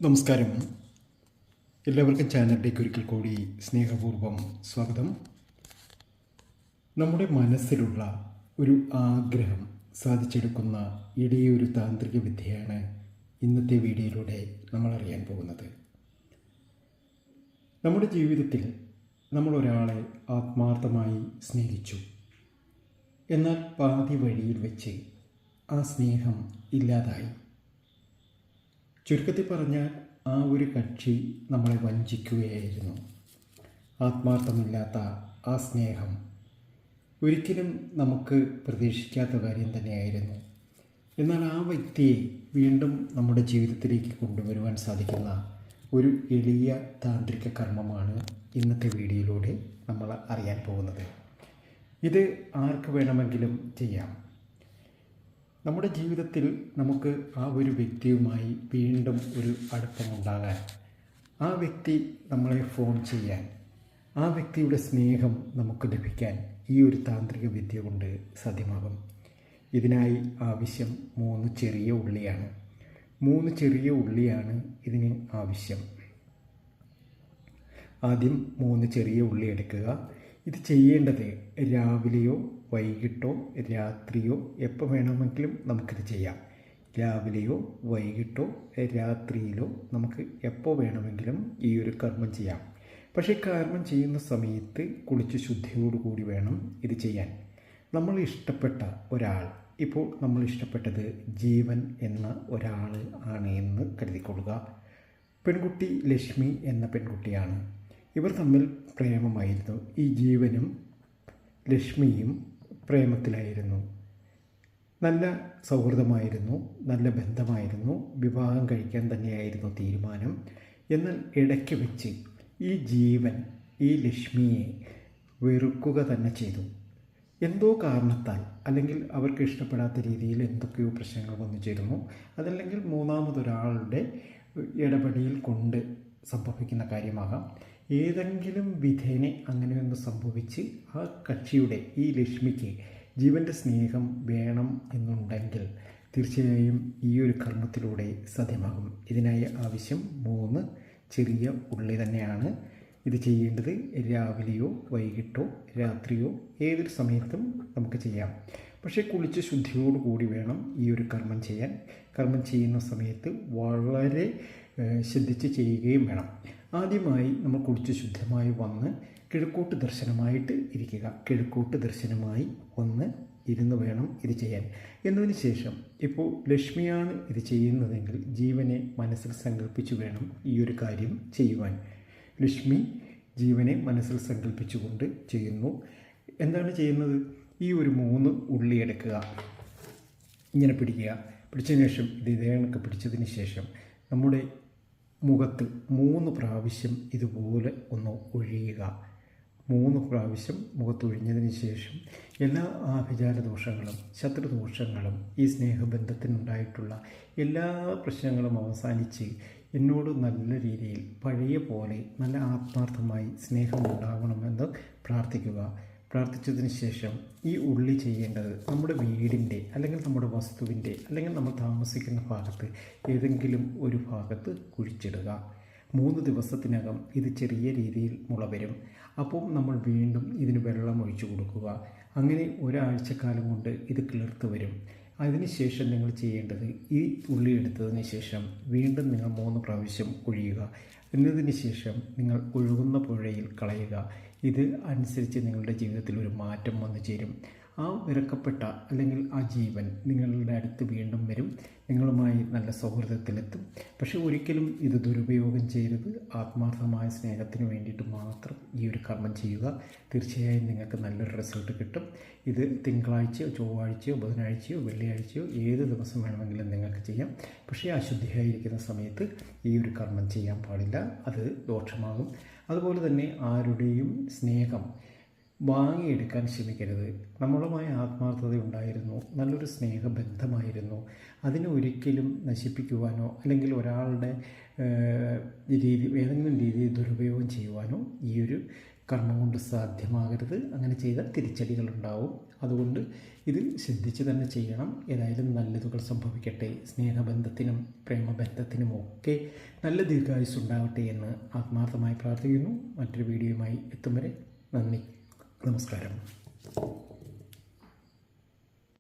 നമസ്കാരം. എല്ലാവർക്കും ചാനലിലേക്ക് ഒരിക്കൽ കൂടി സ്നേഹപൂർവ്വം സ്വാഗതം. നമ്മുടെ മനസ്സിലുള്ള ഒരു ആഗ്രഹം സാധിച്ചെടുക്കുന്ന ഇടയൊരു താന്ത്രിക വിദ്യയാണ് ഇന്നത്തെ വീഡിയോയിലൂടെ നമ്മൾ അറിയാൻ പോകുന്നത്. നമ്മുടെ ജീവിതത്തിൽ നമ്മൾ ഒരാളെ ആത്മാർത്ഥമായി സ്നേഹിച്ചു, എന്നാൽ പാതി വഴിയിൽ വെച്ച് ആ സ്നേഹം ഇല്ലാതായി. ചുരുക്കത്തിൽ പറഞ്ഞാൽ ആ ഒരു കക്ഷി നമ്മളെ വഞ്ചിക്കുകയായിരുന്നു. ആത്മാർത്ഥമില്ലാത്ത ആ സ്നേഹം ഒരിക്കലും നമുക്ക് പ്രതീക്ഷിക്കാത്ത കാര്യം തന്നെയായിരുന്നു. എന്നാൽ ആ വ്യക്തിയെ വീണ്ടും നമ്മുടെ ജീവിതത്തിലേക്ക് കൊണ്ടുവരുവാൻ സാധിക്കുന്ന ഒരു എളിയ താന്ത്രിക കർമ്മമാണ് ഇന്നത്തെ വീഡിയോയിലൂടെ നമ്മൾ അറിയാൻ പോകുന്നത്. ഇത് ആർക്ക് വേണമെങ്കിലും ചെയ്യാം. നമ്മുടെ ജീവിതത്തിൽ നമുക്ക് ആ ഒരു വ്യക്തിയുമായി വീണ്ടും ഒരു അടുപ്പമുണ്ടാകാൻ, ആ വ്യക്തി നമ്മളെ ഫോൺ ചെയ്യാൻ, ആ വ്യക്തിയുടെ സ്നേഹം നമുക്ക് ലഭിക്കാൻ ഈ ഒരു താന്ത്രിക വിദ്യ കൊണ്ട് സാധ്യമാകും. ഇതിനായി ആവശ്യം 3 ചെറിയ ഉള്ളിയാണ്. 3 ചെറിയ ഉള്ളിയാണ് ഇതിന് ആവശ്യം. ആദ്യം 3 ചെറിയ ഉള്ളി എടുക്കുക. ഇത് ചെയ്യേണ്ടത് രാവിലെയോ വൈകിട്ടോ രാത്രിയോ എപ്പോൾ വേണമെങ്കിലും നമുക്കിത് ചെയ്യാം. രാവിലെയോ വൈകിട്ടോ രാത്രിയിലോ നമുക്ക് എപ്പോൾ വേണമെങ്കിലും ഈ ഒരു കർമ്മം ചെയ്യാം. പക്ഷേ കർമ്മം ചെയ്യുന്ന സമയത്ത് കുളിച്ച് ശുദ്ധിയോടുകൂടി വേണം ഇത് ചെയ്യാൻ. നമ്മൾ ഇഷ്ടപ്പെട്ട ഒരാൾ, ഇപ്പോൾ നമ്മൾ ഇഷ്ടപ്പെട്ടത് ജീവൻ എന്ന ഒരാൾ ആണ് എന്ന് കരുതിക്കൊള്ളുക. പെൺകുട്ടി ലക്ഷ്മി എന്ന പെൺകുട്ടിയാണ്. ഇവർ തമ്മിൽ പ്രേമമായിരുന്നു. ഈ ജീവനും ലക്ഷ്മിയും പ്രേമത്തിലായിരുന്നു. നല്ല സൗഹൃദമായിരുന്നു, നല്ല ബന്ധമായിരുന്നു. വിവാഹം കഴിക്കാൻ തന്നെയായിരുന്നു തീരുമാനം. എന്നാൽ ഇടയ്ക്ക് വെച്ച് ഈ ജീവൻ ഈ ലക്ഷ്മിയെ വെറുക്കുക തന്നെ ചെയ്തു. എന്തോ കാരണത്താൽ, അല്ലെങ്കിൽ അവർക്ക് ഇഷ്ടപ്പെടാത്ത രീതിയിൽ എന്തൊക്കെയോ പ്രശ്നങ്ങൾ വന്നു ചേരുന്നു. അതല്ലെങ്കിൽ മൂന്നാമതൊരാളുടെ ഇടപെടൽ കൊണ്ട് സംഭവിക്കുന്ന കാര്യമാകാം. ഏതെങ്കിലും വിധേനെ അങ്ങനെയൊന്ന് സംഭവിച്ച് ആ കക്ഷിയുടെ, ഈ ലക്ഷ്മിക്ക് ജീവൻ്റെ സ്നേഹം വേണം എന്നുണ്ടെങ്കിൽ തീർച്ചയായും ഈ ഒരു കർമ്മത്തിലൂടെ സാധ്യമാകും. ഇതിനായി ആവശ്യം 3 ചെറിയ ഉള്ളി തന്നെയാണ്. ഇത് ചെയ്യേണ്ടത് രാവിലെയോ വൈകിട്ടോ രാത്രിയോ ഏതൊരു സമയത്തും നമുക്ക് ചെയ്യാം. പക്ഷേ കുളിച്ച് ശുദ്ധിയോടുകൂടി വേണം ഈ ഒരു കർമ്മം ചെയ്യാൻ. കർമ്മം ചെയ്യുന്ന സമയത്ത് വളരെ ശ്രദ്ധിച്ച് ചെയ്യുകയും വേണം. ആദ്യമായി നമ്മൾ കുളിച്ച് ശുദ്ധമായി വന്ന് കിഴക്കോട്ട് ദർശനമായിട്ട് ഇരിക്കുക. കിഴക്കോട്ട് ദർശനമായി വന്ന് ഇരുന്ന് വേണം ഇത് ചെയ്യാൻ. എന്നതിന് ശേഷം, ഇപ്പോൾ ലക്ഷ്മിയാണ് ഇത് ചെയ്യുന്നതെങ്കിൽ ജീവനെ മനസ്സിൽ സങ്കല്പിച്ചു വേണം ഈ ഒരു കാര്യം ചെയ്യുവാൻ. ലക്ഷ്മി ജീവനെ മനസ്സിൽ സങ്കല്പിച്ചുകൊണ്ട് ചെയ്യുന്നു. എന്താണ് ചെയ്യുന്നത്? ഈ ഒരു 3 ഉള്ളി എടുക്കുക, ഇങ്ങനെ പിടിക്കുക. പിടിച്ചതിന് ശേഷം ഇതേ കണക്ക് പിടിച്ചതിന് ശേഷം നമ്മുടെ മുഖത്ത് 3 പ്രാവശ്യം ഇതുപോലെ ഒന്ന് ഒഴിയുക. 3 പ്രാവശ്യം മുഖത്ത് ഒഴിഞ്ഞതിന് ശേഷം എല്ലാ ആഭിചാര ദോഷങ്ങളും ശത്രുദോഷങ്ങളും ഈ സ്നേഹബന്ധത്തിനുണ്ടായിട്ടുള്ള എല്ലാ പ്രശ്നങ്ങളും അവസാനിച്ച് എന്നോട് നല്ല രീതിയിൽ പഴയ പോലെ നല്ല ആത്മാർത്ഥമായി സ്നേഹമുണ്ടാകണമെന്ന് പ്രാർത്ഥിക്കുക. പ്രാർത്ഥിച്ചതിന് ശേഷം ഈ ഉള്ളി ചെയ്യേണ്ടത് നമ്മുടെ വീടിൻ്റെ, അല്ലെങ്കിൽ നമ്മുടെ വസ്തുവിൻ്റെ, അല്ലെങ്കിൽ നമ്മൾ താമസിക്കുന്ന ഭാഗത്ത് ഏതെങ്കിലും ഒരു ഭാഗത്ത് കുഴിച്ചിടുക. 3 ദിവസത്തിനകം ഇത് ചെറിയ രീതിയിൽ മുള വരും. അപ്പോൾ നമ്മൾ വീണ്ടും ഇതിന് വെള്ളം ഒഴിച്ചു കൊടുക്കുക. അങ്ങനെ ഒരാഴ്ചക്കാലം കൊണ്ട് ഇത് കിളിർത്ത് വരും. അതിനുശേഷം നിങ്ങൾ ചെയ്യേണ്ടത്, ഈ ഉള്ളി എടുത്തതിന് ശേഷം വീണ്ടും നിങ്ങൾ 3 പ്രാവശ്യം ഒഴിയുക. എന്നതിന് ശേഷം നിങ്ങൾ ഒഴുകുന്ന പുഴയിൽ കളയുക. ഇത് അനുസരിച്ച് നിങ്ങളുടെ ജീവിതത്തിൽ ഒരു മാറ്റം വന്നു ചേരും. ആ വിറക്കപ്പെട്ട, അല്ലെങ്കിൽ ആ ജീവൻ നിങ്ങളുടെ അടുത്ത് വീണ്ടും വരും, നിങ്ങളുമായി നല്ല സൗഹൃദത്തിലെത്തും. പക്ഷെ ഒരിക്കലും ഇത് ദുരുപയോഗം ചെയ്യരുത്. ആത്മാർത്ഥമായ സ്നേഹത്തിന് വേണ്ടിയിട്ട് മാത്രം ഈ ഒരു കർമ്മം ചെയ്യുക. തീർച്ചയായും നിങ്ങൾക്ക് നല്ലൊരു റിസൾട്ട് കിട്ടും. ഇത് തിങ്കളാഴ്ചയോ ചൊവ്വാഴ്ചയോ ബുധനാഴ്ചയോ വെള്ളിയാഴ്ചയോ ഏത് ദിവസം വേണമെങ്കിലും നിങ്ങൾക്ക് ചെയ്യാം. പക്ഷേ അശുദ്ധിയായിരിക്കുന്ന സമയത്ത് ഈ ഒരു കർമ്മം ചെയ്യാൻ പാടില്ല, അത് ദോഷമാകും. അതുപോലെ തന്നെ ആരുടെയും സ്നേഹം വാങ്ങിയെടുക്കാൻ ശ്രമിക്കരുത്. നമ്മളുമായി ആത്മാർത്ഥത ഉണ്ടായിരുന്നു, നല്ലൊരു സ്നേഹബന്ധമായിരുന്നു. അതിനെ ഒരിക്കലും നശിപ്പിക്കുവാനോ അല്ലെങ്കിൽ ഒരാളുടെ ഏതെങ്കിലും രീതിയിൽ ദുരുപയോഗം ചെയ്യുവാനോ ഈ ഒരു കർമ്മം കൊണ്ട് സാധ്യമാകരുത്. അങ്ങനെ ചെയ്താൽ തിരിച്ചടികളുണ്ടാവും. അതുകൊണ്ട് ഇത് ശ്രദ്ധിച്ച് തന്നെ ചെയ്യണം. ഏതായാലും നല്ലതുകൾ സംഭവിക്കട്ടെ. സ്നേഹബന്ധത്തിനും പ്രേമബന്ധത്തിനും ഒക്കെ നല്ല ദീർഘായുസ് ഉണ്ടാവട്ടെ എന്ന് ആത്മാർത്ഥമായി പ്രാർത്ഥിക്കുന്നു. മറ്റൊരു വീഡിയോയുമായി എത്തും വരെ നന്ദി, നമസ്കാരം.